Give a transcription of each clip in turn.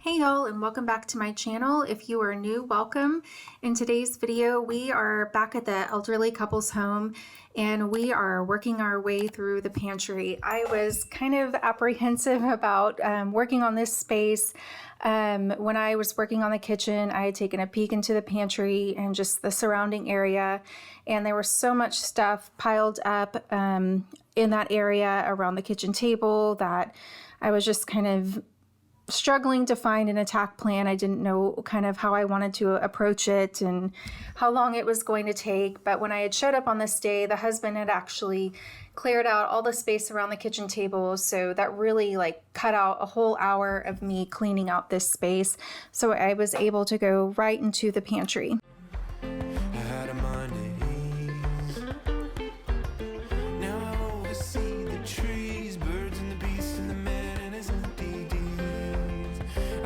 Hey y'all, and welcome back to my channel. If you are new, welcome. In today's video, we are back at the elderly couple's home and we are working our way through the pantry. I was kind of apprehensive about working on this space. When I was working on the kitchen, I had taken a peek into the pantry and just the surrounding area, and there was so much stuff piled up in that area around the kitchen table that I was just kind of struggling to find an attack plan. I didn't know kind of how I wanted to approach it and how long it was going to take. But when I had showed up on this day, the husband had actually cleared out all the space around the kitchen table. So that really cut out a whole hour of me cleaning out this space. So I was able to go right into the pantry.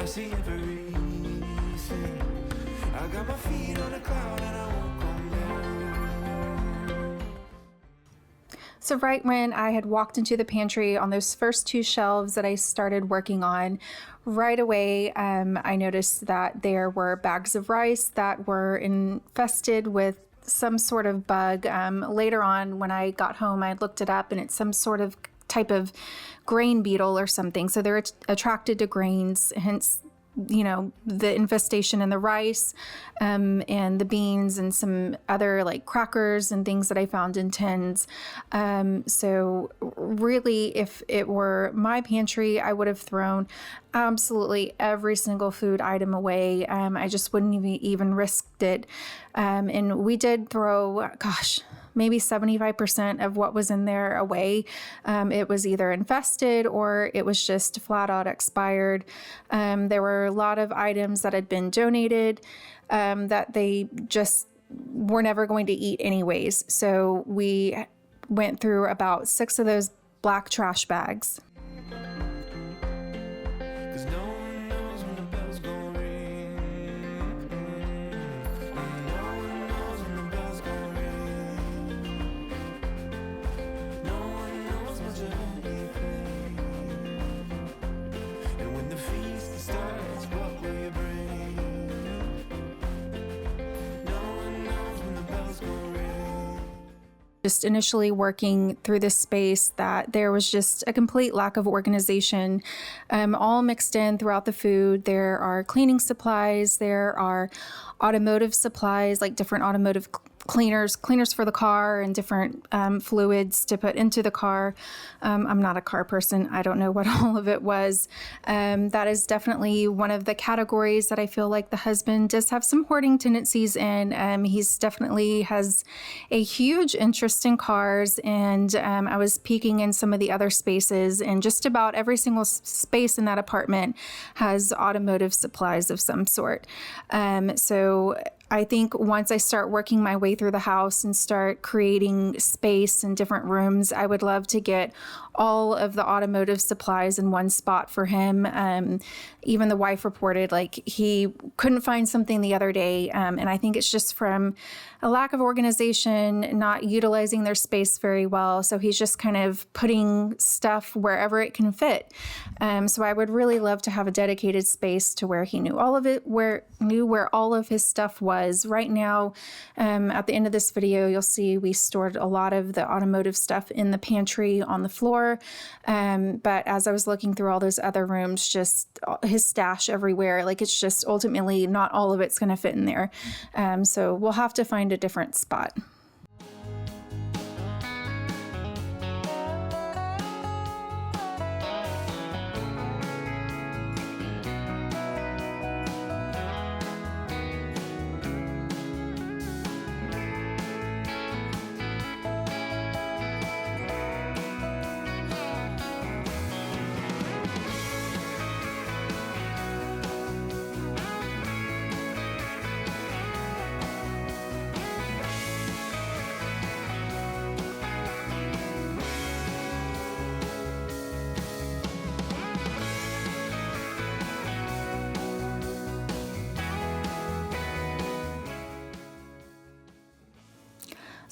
See everything. I got my feet on a cloud and I won't come down. So right when I had walked into the pantry on those first two shelves that I started working on, right away I noticed that there were bags of rice that were infested with some sort of bug. Later on when I got home, I looked it up and it's some sort of type of grain beetle or something. So they're attracted to grains, hence, you know, the infestation in the rice and the beans and some other crackers and things that I found in tins. So really, if it were my pantry, I would have thrown absolutely every single food item away. I just wouldn't even risked it. And we did throw, gosh, maybe 75% of what was in there away. It was either infested or it was just flat out expired. There were a lot of items that had been donated that they just were never going to eat anyways. So we went through about 6 of those black trash bags. Just initially working through this space, that there was just a complete lack of organization, all mixed in throughout the food. There are cleaning supplies, there are automotive supplies, like different automotive cleaners for the car and different fluids to put into the car. I'm not a car person. I don't know what all of it was. That is definitely one of the categories that I feel like the husband does have some hoarding tendencies in. He's definitely has a huge interest in cars, and I was peeking in some of the other spaces, and just about every single space in that apartment has automotive supplies of some sort. So I think once I start working my way through the house and start creating space in different rooms, I would love to get all of the automotive supplies in one spot for him. Even the wife reported he couldn't find something the other day. And I think it's just from a lack of organization, not utilizing their space very well. So he's just kind of putting stuff wherever it can fit. So I would really love to have a dedicated space to where he knew all of it, knew where all of his stuff was. Right now, at the end of this video, you'll see we stored a lot of the automotive stuff in the pantry on the floor. But as I was looking through all those other rooms, just his stash everywhere, it's just ultimately not all of it's going to fit in there. So we'll have to find a different spot.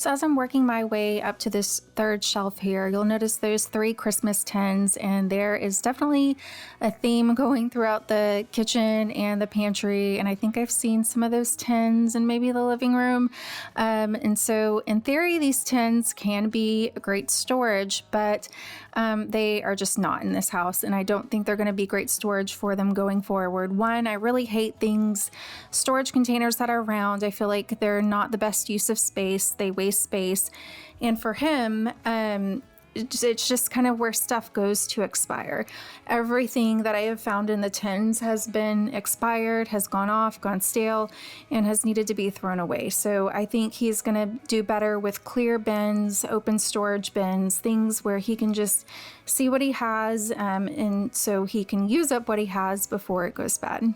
So as I'm working my way up to this third shelf here, you'll notice those 3 Christmas tins, and there is definitely a theme going throughout the kitchen and the pantry. And I think I've seen some of those tins in maybe the living room. And so in theory, these tins can be great storage, but they are just not in this house. And I don't think they're going to be great storage for them going forward. One, I really hate storage containers that are round. I feel like they're not the best use of space. They waste space. And for him, it's just kind of where stuff goes to expire. Everything that I have found in the tins has been expired, has gone off, gone stale, and has needed to be thrown away. So I think he's going to do better with clear bins, open storage bins, things where he can just see what he has, and so he can use up what he has before it goes bad.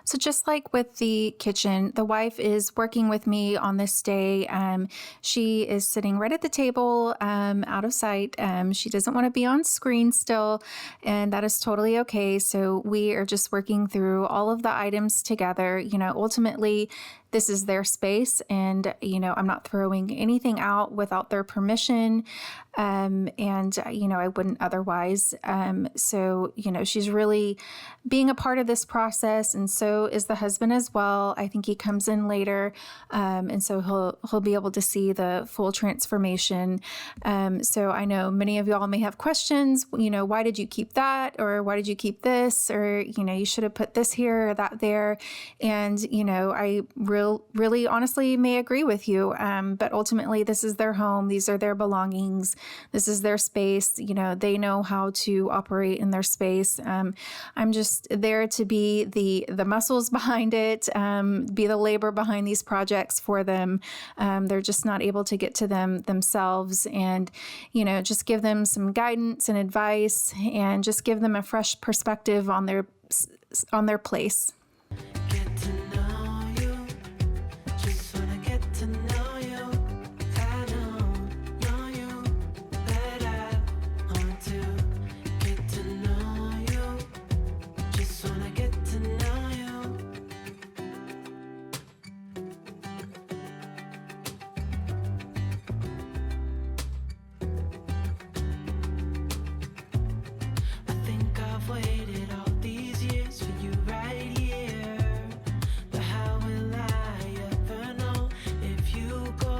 So just like with the kitchen, the wife is working with me on this day. She is sitting right at the table, out of sight. She doesn't want to be on screen still, and that is totally okay. So we are just working through all of the items together. You know, ultimately, this is their space, and, you know, I'm not throwing anything out without their permission. And, you know, I wouldn't otherwise. So, you know, she's really being a part of this process, and so is the husband as well. I think he comes in later, and so he'll be able to see the full transformation. So I know many of y'all may have questions, you know, why did you keep that? Or why did you keep this? Or, you know, you should have put this here or that there. And, you know, I really honestly may agree with you. But ultimately, this is their home. These are their belongings. This is their space. You know, they know how to operate in their space. I'm just there to be the muscles behind it, be the labor behind these projects for them. They're just not able to get to them themselves, and, you know, just give them some guidance and advice, and just give them a fresh perspective on their place. Get to know you, just wanna get to know you. I know you, but I want to get to know you, just wanna get to know you. I think I've waited all these years for you right here. But how will I ever know if you go?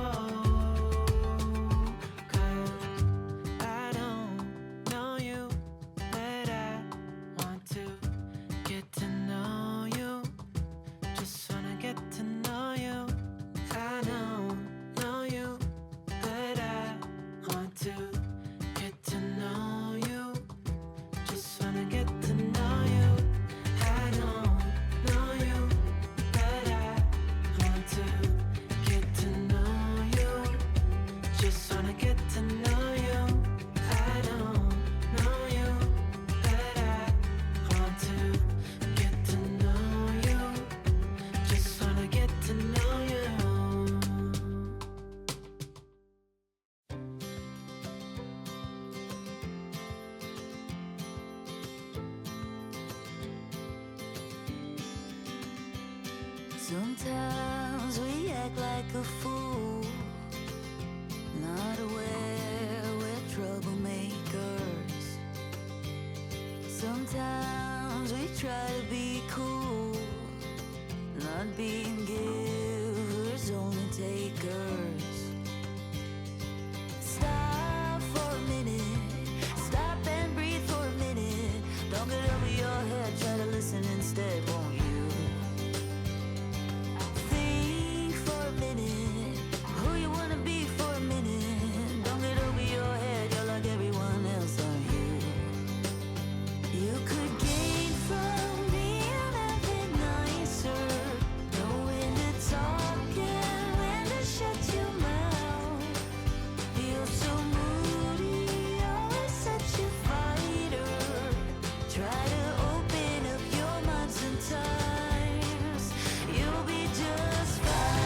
'Cause I don't know you, but I want to get to know you. Just wanna get to know you. I know you, but I want to get to know you. Just wanna get to know you. I know you, but I want to get to know you. Just wanna get to know you. I know you, but I want to get to know you. Just wanna get to know you. Sometimes we act like a fool everywhere, we're troublemakers. Sometimes we try to be cool, not being givers, only takers. Stop for a minute, stop and breathe for a minute. Don't get over your head, try to listen instead, won't you? Think for a minute, who you wanna be for a minute. Don't get over your head, you're like everyone else, aren't you? You could gain from being a bit nicer, know when to talk and when to shut your mouth. You're so moody, always such a fighter. Try to open up your mind sometimes, you'll be just fine.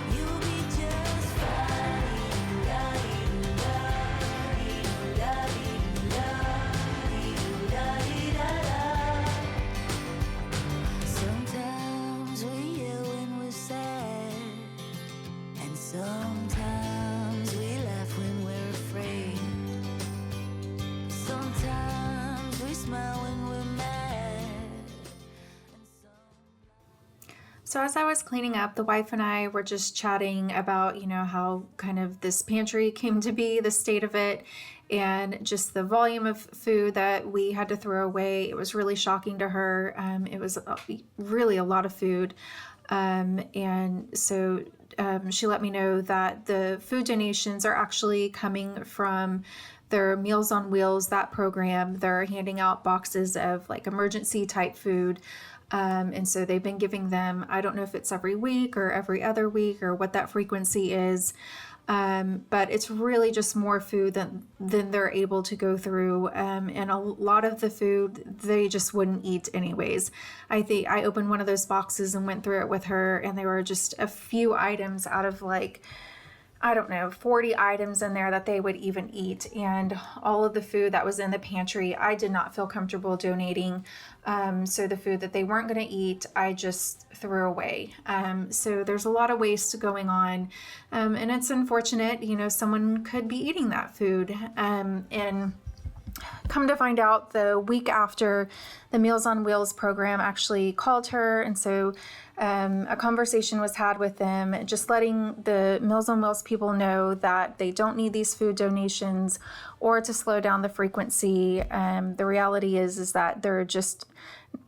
You'll be just Sometimes we yell when we're sad, and sometimes we laugh when we're afraid. Sometimes we smile when we're mad. So as I was cleaning up, the wife and I were just chatting about, how kind of this pantry came to be, the state of it, and just the volume of food that we had to throw away. It was really shocking to her. It was really a lot of food. And so she let me know that the food donations are actually coming from their Meals on Wheels, that program. They're handing out boxes of like emergency type food. And so they've been giving them, I don't know if it's every week or every other week or what that frequency is. But it's really just more food than they're able to go through. And a lot of the food they just wouldn't eat anyways. I think I opened one of those boxes and went through it with her, and there were just a few items out of 40 items in there that they would even eat. And all of the food that was in the pantry, I did not feel comfortable donating. So the food that they weren't going to eat, I just threw away. So there's a lot of waste going on. And it's unfortunate, someone could be eating that food. And come to find out, the week after, the Meals on Wheels program actually called her. And so a conversation was had with them, just letting the Meals on Wheels people know that they don't need these food donations or to slow down the frequency. The reality is that they're just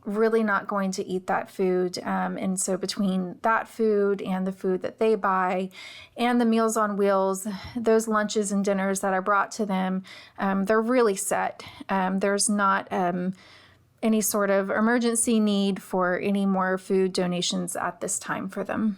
really not going to eat that food. And so between that food and the food that they buy and the Meals on Wheels, those lunches and dinners that are brought to them, they're really set. There's not any sort of emergency need for any more food donations at this time for them.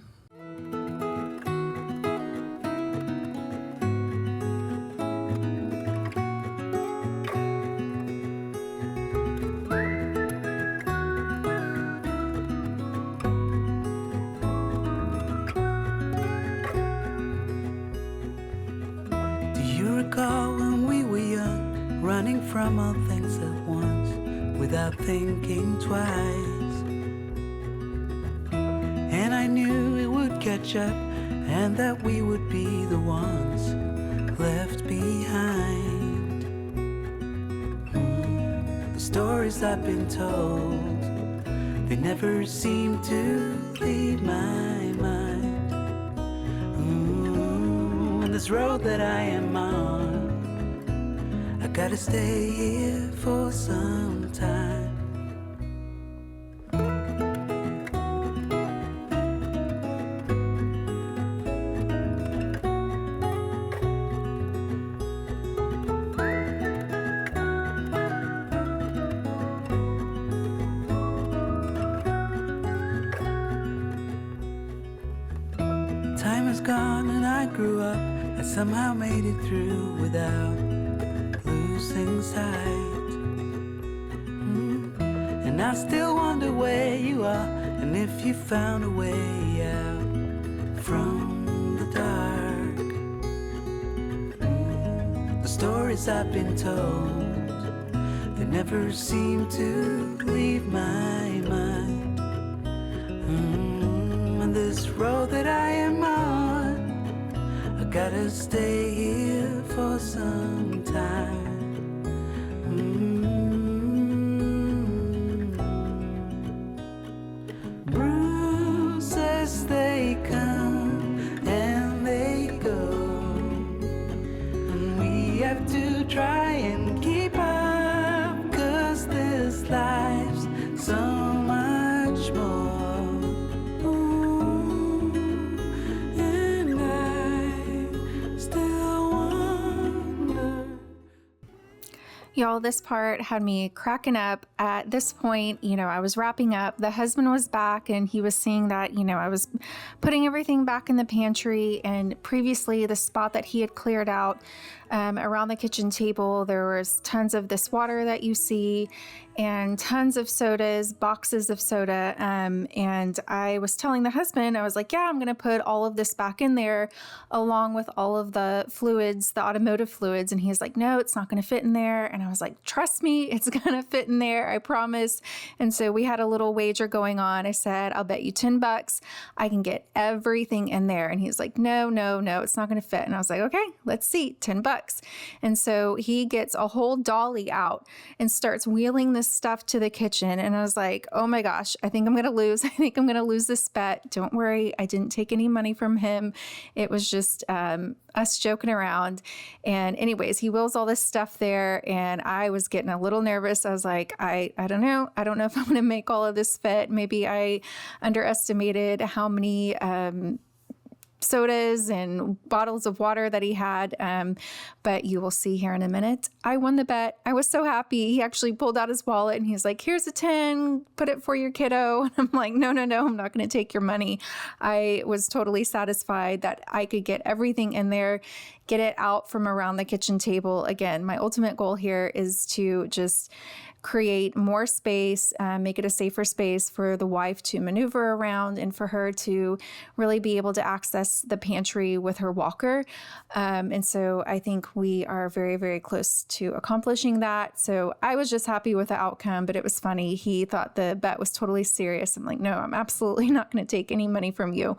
Do you recall when we were young, running from all things at once, without thinking twice? And I knew it would catch up, and that we would be the ones left behind. The stories I've been told, they never seem to leave my mind. And this road that I am on, I gotta stay here for some time. Time is gone and I grew up. I somehow made it through without losing sight. And I still wonder where you are, and if you found a way out from the dark. The stories I've been told, They never seem to leave my mind. On this road that I am on, I gotta stay here for some time. Bruises, they come and they go, and we have to try and keep up, 'cause this life's so much more. Ooh, and I still wonder. Y'all, this part had me cracking up. At this point, I was wrapping up. The husband was back and he was seeing that, I was putting everything back in the pantry. And previously, the spot that he had cleared out around the kitchen table, there was tons of this water that you see and tons of sodas, boxes of soda. And I was telling the husband, I was like, yeah, I'm going to put all of this back in there along with all of the fluids, the automotive fluids. And he's like, no, it's not going to fit in there. And I was like, trust me, it's going to fit in there. I promise. And so we had a little wager going on. I said, I'll bet you $10 I can get everything in there. And he's like, no, it's not going to fit. And I was like, okay, let's see, $10. And so he gets a whole dolly out and starts wheeling this stuff to the kitchen. And I was like, oh my gosh, I think I'm going to lose. I think I'm going to lose this bet. Don't worry. I didn't take any money from him. It was just us joking around. And anyways, he wheels all this stuff there. And I was getting a little nervous. I was like, I don't know. I don't know if I'm going to make all of this fit. Maybe I underestimated how many sodas and bottles of water that he had. But you will see here in a minute. I won the bet. I was so happy. He actually pulled out his wallet and he's like, here's a 10, put it for your kiddo. And I'm like, no, I'm not going to take your money. I was totally satisfied that I could get everything in there, get it out from around the kitchen table. Again, my ultimate goal here is to just create more space, make it a safer space for the wife to maneuver around and for her to really be able to access the pantry with her walker. And so I think we are very, very close to accomplishing that. So I was just happy with the outcome, but it was funny. He thought the bet was totally serious. I'm like, no, I'm absolutely not going to take any money from you.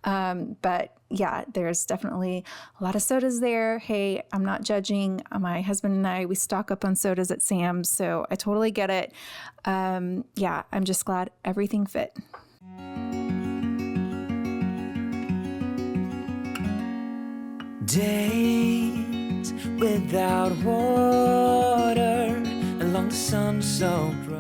But yeah, there's definitely a lot of sodas there. Hey, I'm not judging. My husband and I, we stock up on sodas at Sam's, so I totally get it. Yeah, I'm just glad everything fit. Days without water along the sun-soaked road.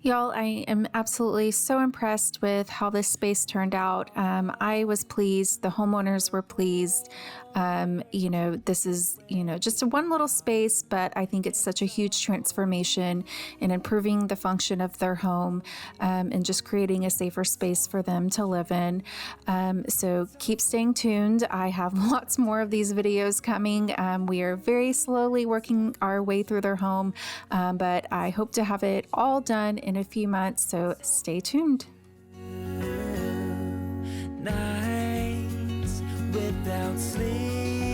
Y'all, I am absolutely so impressed with how this space turned out. I was pleased. The homeowners were pleased. This is, just one little space, but I think it's such a huge transformation in improving the function of their home, and just creating a safer space for them to live in. So keep staying tuned. I have lots more of these videos coming. We are very slowly working our way through their home, but I hope to have it all done in a few months, so stay tuned. Nights without sleep.